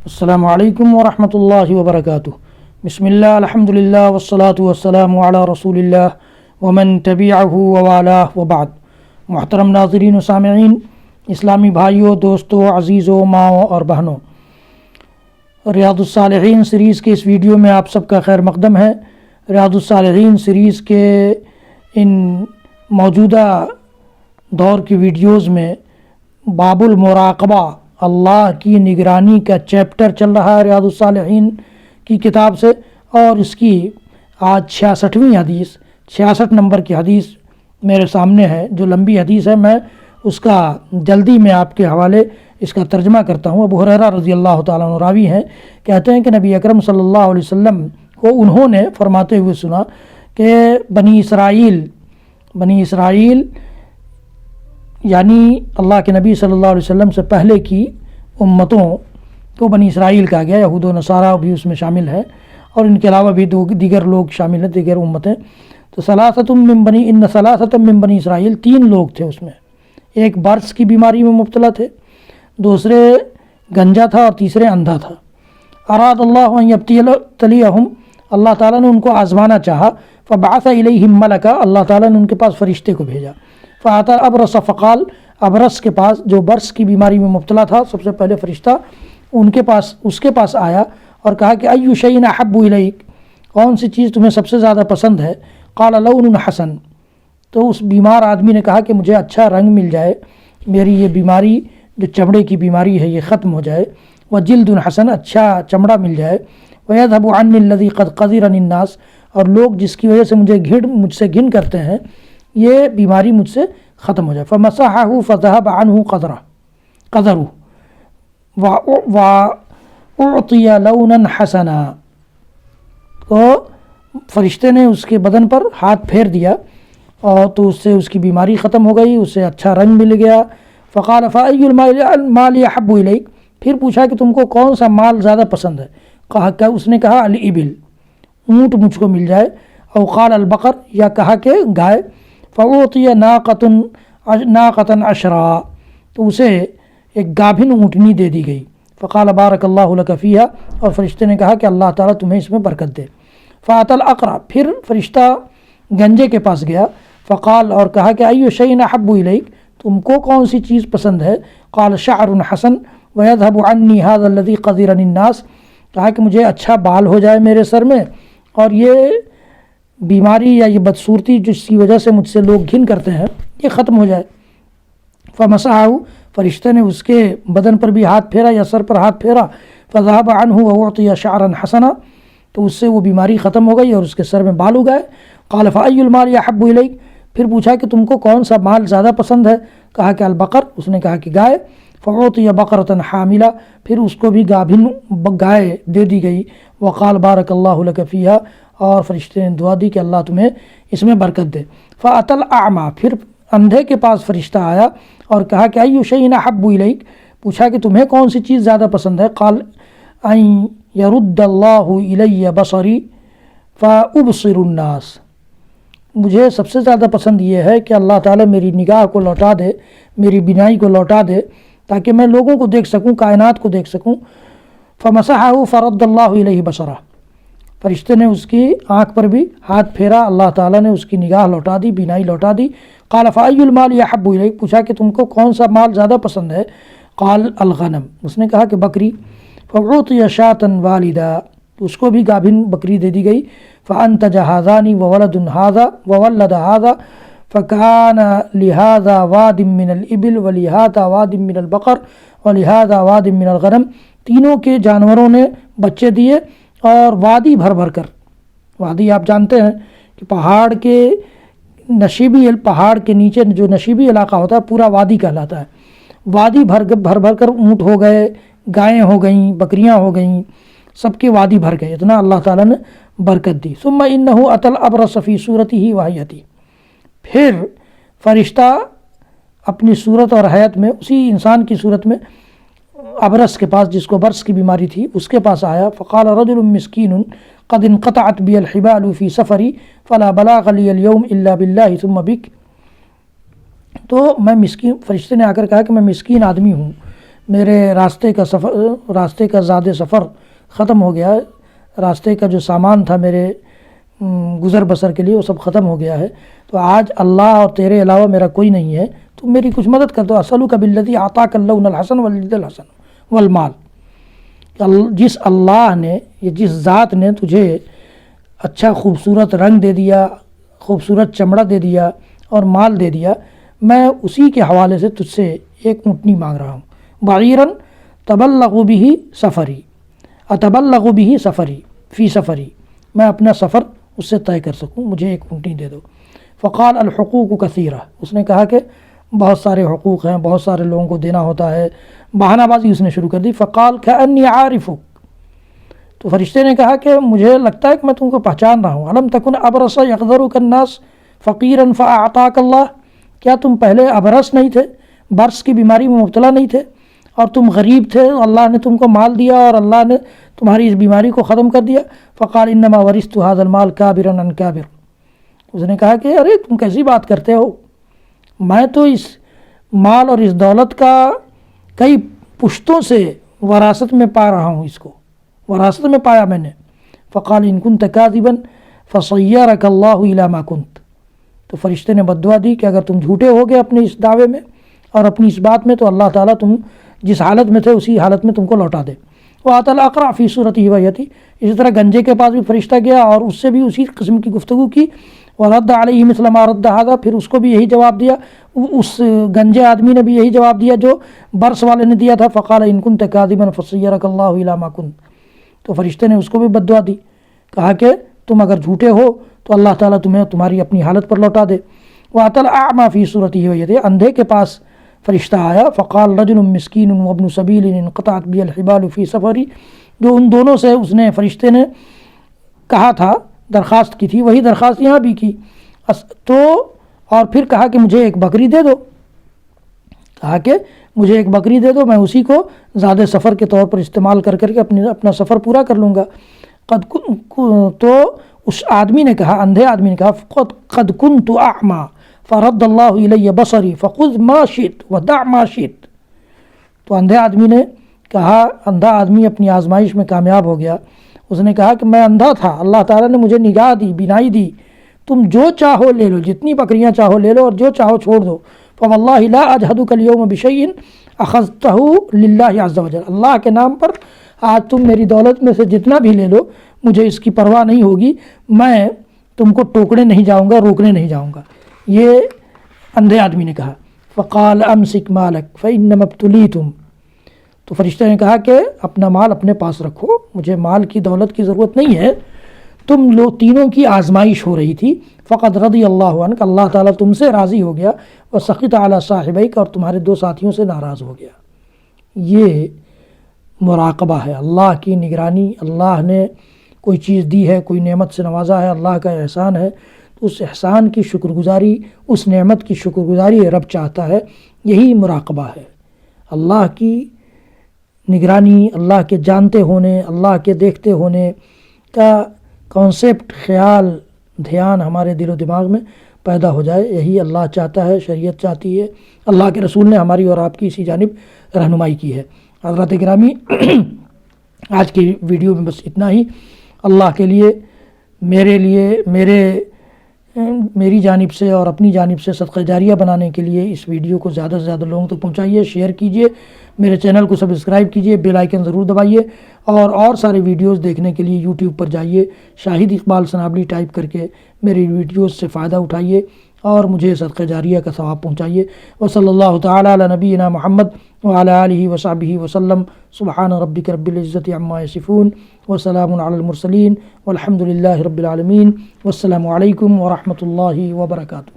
السلام علیکم ورحمۃ اللہ وبرکاتہ۔ بسم اللہ الحمد للہ والصلاة والسلام علی رسول اللہ ومن تبعہ ووالاہ وبعد۔ محترم ناظرین و سامعین، اسلامی بھائیوں، دوستوں، عزیزوں، ماؤں اور بہنوں، ریاض الصالحین سیریز کے اس ویڈیو میں آپ سب کا خیر مقدم ہے۔ ریاض الصالحین سیریز کے ان موجودہ دور کی ویڈیوز میں باب المراقبہ، اللہ کی نگرانی کا چیپٹر چل رہا ہے ریاض الصالحین کی کتاب سے، اور اس کی آج 66ویں حدیث، 66 نمبر کی حدیث میرے سامنے ہے، جو لمبی حدیث ہے۔ میں اس کا جلدی میں آپ کے حوالے اس کا ترجمہ کرتا ہوں۔ ابو ہریرہ رضی اللہ تعالیٰ عنہ راوی ہیں، کہتے ہیں کہ نبی اکرم صلی اللہ علیہ وسلم کو انہوں نے فرماتے ہوئے سنا کہ بنی اسرائیل یعنی اللہ کے نبی صلی اللہ علیہ وسلم سے پہلے کی امتوں کو بنی اسرائیل کہا گیا، یہود و نصارہ بھی اس میں شامل ہے، اور ان کے علاوہ بھی دیگر لوگ شامل ہیں، دیگر امتیں۔ تو ثلاثۃ من بنی اسرائیل، 3 لوگ تھے اس میں، ایک برص کی بیماری میں مبتلا تھے، دوسرے گنجا تھا، اور تیسرے اندھا تھا۔ اراد اللہ ان یبتلیہم، اللہ تعالیٰ نے ان کو آزمانا چاہا، فبعث الیہم ملکا، اللہ تعالیٰ نے ان کے پاس فرشتے کو بھیجا۔ فاتی ابرص فقال، ابرص کے پاس، جو برص کی بیماری میں مبتلا تھا، سب سے پہلے فرشتہ اس کے پاس آیا اور کہا کہ ای شیء احب الیک، کون سی چیز تمہیں سب سے زیادہ پسند ہے؟ قال لون حسن، تو اس بیمار آدمی نے کہا کہ مجھے اچھا رنگ مل جائے، میری یہ بیماری جو چمڑے کی بیماری ہے یہ ختم ہو جائے، وجلد حسن، اچھا چمڑا مل جائے، ویذهب عنی الذی قد قذرنی الناس، اور لوگ جس کی وجہ سے مجھ سے گھن کرتے ہیں، یہ بیماری مجھ سے ختم ہو جائے۔ فمسحہ فذهب عنہ قذرہ واعطی لونا حسنا، تو فرشتے نے اس کے بدن پر ہاتھ پھیر دیا، اور تو اس سے اس کی بیماری ختم ہو گئی، اسے اچھا رنگ مل گیا۔ فقال فأی المال احب الیک، پھر پوچھا کہ تم کو کون سا مال زیادہ پسند ہے؟ کہا اس نے کہا الابل، اونٹ مجھ کو مل جائے، او قال البقر، یا کہا کہ گائے۔ فأعطی ناقۃ عشرا، تو اسے ایک گابھن اونٹنی دے دی گئی۔ فقال بارک اللہ لک فیہا، اور فرشتے نے کہا کہ اللہ تعالیٰ تمہیں اس میں برکت دے۔ فأتی الاقرع، پھر فرشتہ گنجے کے پاس گیا، فقال، اور کہا کہ ای شیء احب الیک، تم کو کون سی چیز پسند ہے؟ قال شعر حسن ویذهب عنی هذا الذی قذرنی الناس، کہا کہ مجھے اچھا بال ہو جائے میرے سر میں، اور یہ بیماری یا یہ بدصورتی جس کی وجہ سے مجھ سے لوگ گھن کرتے ہیں یہ ختم ہو جائے۔ فمسحہ، فرشتے نے اس کے بدن پر بھی ہاتھ پھیرا یا سر پر ہاتھ پھیرا، فذهب عنہ واعطی شعرا حسنا، تو اس سے وہ بیماری ختم ہو گئی اور اس کے سر میں بال اگائے۔ قال فأی المال احب الیک، پھر پوچھا کہ تم کو کون سا مال زیادہ پسند ہے؟ کہا کہ البقر، اس نے کہا کہ گائے۔ فأعطی بقرۃ حاملہ، پھر اس کو بھی گابھن گائے دے دی گئی۔ وقال بارک اللہ لک فیہا، اور فرشتے نے دعا دی کہ اللہ تمہیں اس میں برکت دے۔ فأتی الاعمی، پھر اندھے کے پاس فرشتہ آیا اور کہا کہ ای شیء احب الیک، پوچھا کہ تمہیں کون سی چیز زیادہ پسند ہے؟ قال ان یرد اللہ الی بصری فابصر الناس، مجھے سب سے زیادہ پسند یہ ہے کہ اللہ تعالیٰ میری نگاہ کو لوٹا دے، میری بینائی کو لوٹا دے، تاکہ میں لوگوں کو دیکھ سکوں، کائنات کو دیکھ سکوں۔ فمسحہ فرد اللہ الیہ بصرہ، فرشتے نے اس کی آنکھ پر بھی ہاتھ پھیرا، اللہ تعالیٰ نے اس کی نگاہ لوٹا دی، بینائی لوٹا دی۔ قال فأی المال احب الیک، پوچھا کہ تم کو کون سا مال زیادہ پسند ہے؟ قال الغنم، اس نے کہا کہ بکری۔ فأعطی شاة والدہ، اس کو بھی گابھن بکری دے دی گئی۔ فأنتج هذان وولد هذا فكان لهذا واد من الإبل ولهذا واد من البقر ولهذا واد من الغنم، تینوں کے جانوروں نے بچے دیے، اور وادی بھر بھر کر، وادی آپ جانتے ہیں کہ پہاڑ کے نیچے جو نشیبی علاقہ ہوتا ہے پورا وادی کہلاتا ہے۔ وادی بھر بھر کر اونٹ ہو گئے، گائیں ہو گئیں، بکریاں ہو گئیں، سب کے وادی بھر گئے، اتنا اللہ تعالیٰ نے برکت دی۔ ثم انہ اتی الابرص فی صورتہ وحیتہ، پھر فرشتہ اپنی صورت اور حیت میں، اسی انسان کی صورت میں، ابرص کے پاس، جس کو برص کی بیماری تھی، اس کے پاس آیا۔ فقال رجل مسکین قد انقطعت بی الحبال فی سفری فلا بلاغ لی اليوم الا باللہ ثم بک، تو میں مسکین، فرشتے نے آ کر کہا کہ میں مسکین آدمی ہوں، میرے راستے کا زاد سفر ختم ہو گیا ہے، راستے کا جو سامان تھا میرے گزر بسر کے لیے وہ سب ختم ہو گیا ہے، تو آج اللہ اور تیرے علاوہ میرا کوئی نہیں ہے، تو میری کچھ مدد کر دو۔ اسألک بالذی اعطاک اللہ الحسن والید الحسن والمال، جس اللہ نے، جس ذات نے تجھے اچھا خوبصورت رنگ دے دیا، خوبصورت چمڑا دے دیا اور مال دے دیا، میں اسی کے حوالے سے تجھ سے ایک اونٹنی مانگ رہا ہوں۔ بعیراً تبلغ به سفری، اتبلغ به سفری فی سفری، میں اپنا سفر اس سے طے کر سکوں، مجھے ایک اونٹنی دے دو۔ فقال الحقوق کثیرہ، اس نے کہا کہ بہت سارے حقوق ہیں، بہت سارے لوگوں کو دینا ہوتا ہے، بہانہ بازی اس نے شروع کر دی۔ فقال کأنی عارفک، تو فرشتے نے کہا کہ مجھے لگتا ہے کہ میں تم کو پہچان رہا ہوں۔ الم تکن ابرص یقدرک الناس فقیرا فاعطاک اللہ، کیا تم پہلے ابرص نہیں تھے، برص کی بیماری میں مبتلا نہیں تھے، اور تم غریب تھے، اللہ نے تم کو مال دیا اور اللہ نے تمہاری اس بیماری کو ختم کر دیا۔ فقال انما ورثت هذا المال كابرا عن كابر، اس نے کہا کہ ارے تم کیسی بات کرتے ہو، میں تو اس مال اور اس دولت کا کئی پشتوں سے وراثت میں پا رہا ہوں، اس کو وراثت میں پایا میں نے۔ فقال ان كنت كاذبا فصيرك الله الى ما كنت، تو فرشتے نے بددعا دی کہ اگر تم جھوٹے ہو گئے اپنے اس دعوے میں اور اپنی اس بات میں، تو اللہ تعالیٰ تم جس حالت میں تھے اسی حالت میں تم کو لوٹا دے۔ وآت الاقرع فی صورتہ ویتی، اسی طرح گنجے کے پاس بھی فرشتہ گیا اور اس سے بھی اسی قسم کی گفتگو کی۔ ورد علیہ مثل ما رد ھذا، پھر اس کو بھی یہی جواب دیا، اس گنجے آدمی نے بھی یہی جواب دیا جو برس والے نے دیا تھا۔ فقال ان كنت كاذبا فصيرك الله الى ما كنت، تو فرشتے نے اس کو بھی بددعا دی، کہا کہ تم اگر جھوٹے ہو تو اللہ تعالیٰ تمہیں تمہاری اپنی حالت پر لوٹا دے۔ وآت الاعمى فی صورتہ ویتی، اندھے کے پاس فرشتہ آیا۔ فقال رجل مسکین وابن سبیل انقطعت بی الحبال فی سفری، جو ان دونوں سے اس نے فرشتے نے کہا تھا، درخواست کی تھی، وہی درخواست یہاں بھی کی۔ تو اور پھر کہا کہ مجھے ایک بکری دے دو، کہا کہ مجھے ایک بکری دے دو، میں اسی کو زیادہ سفر کے طور پر استعمال کر کے اپنا سفر پورا کر لوں گا۔ تو اس آدمی نے کہا، اندھے آدمی نے کہا قد کنت اعمی فرد اللہ الی بصری فخذ ما شئت ودع ما شئت، تو اندھے آدمی نے کہا، اندھا آدمی اپنی آزمائش میں کامیاب ہو گیا، اس نے کہا کہ میں اندھا تھا، اللہ تعالیٰ نے مجھے نگاہ دی، بینائی دی، تم جو چاہو لے لو، جتنی بکریاں چاہو لے لو اور جو چاہو چھوڑ دو۔ فواللہ لا اجحدک اليوم بشیء اخذتہ للہ عز وجل، اللہ کے نام پر آج تم میری دولت میں سے جتنا بھی لے لو، مجھے اس کی پرواہ نہیں ہوگی، میں تم کو ٹوکنے نہیں جاؤں گا، روکنے نہیں جاؤں گا، یہ اندھے آدمی نے کہا۔ فقال امسک مالک فانما ابتلیتم، تو فرشتے نے کہا کہ اپنا مال اپنے پاس رکھو، مجھے مال کی دولت کی ضرورت نہیں ہے، تم لوگ تینوں کی آزمائش ہو رہی تھی۔ فقد رضی اللہ عنک، اللہ تعالیٰ تم سے راضی ہو گیا، وسخط علی صاحبیک، اور تمہارے دو ساتھیوں سے ناراض ہو گیا۔ یہ مراقبہ ہے، اللہ کی نگرانی، اللہ نے کوئی چیز دی ہے، کوئی نعمت سے نوازا ہے، اللہ کا احسان ہے، تو اس احسان کی شکر گزاری، اس نعمت کی شکر گزاری رب چاہتا ہے، یہی مراقبہ ہے۔ اللہ کی نگرانی، اللہ کے جانتے ہونے، اللہ کے دیکھتے ہونے کا کانسیپٹ، خیال، دھیان ہمارے دل و دماغ میں پیدا ہو جائے، یہی اللہ چاہتا ہے، شریعت چاہتی ہے، اللہ کے رسول نے ہماری اور آپ کی اسی جانب رہنمائی کی ہے۔ حضرات گرامی، آج کی ویڈیو میں بس اتنا ہی۔ اللہ کے لیے، میرے لیے، میری جانب سے اور اپنی جانب سے صدقہ جاریہ بنانے کے لیے اس ویڈیو کو زیادہ سے زیادہ لوگوں تک پہنچائیے، شیئر کیجئے، میرے چینل کو سبسکرائب کیجئے، بیل آئیکن ضرور دبائیے، اور سارے ویڈیوز دیکھنے کے لیے یوٹیوب پر جائیے، شاہد اقبال سنابلی ٹائپ کر کے میری ویڈیوز سے فائدہ اٹھائیے اور مجھے صدقہ جاریہ کا ثواب پہنچائیے۔ وصلی اللہ تعالی علی نبینا محمد وعلی آلہ وصحبہ وسلم۔ سبحان ربک رب العزت عما یصفون وسلام علی المرسلین والحمد للہ رب العالمین، والسلام علیکم ورحمۃ اللہ وبرکاتہ۔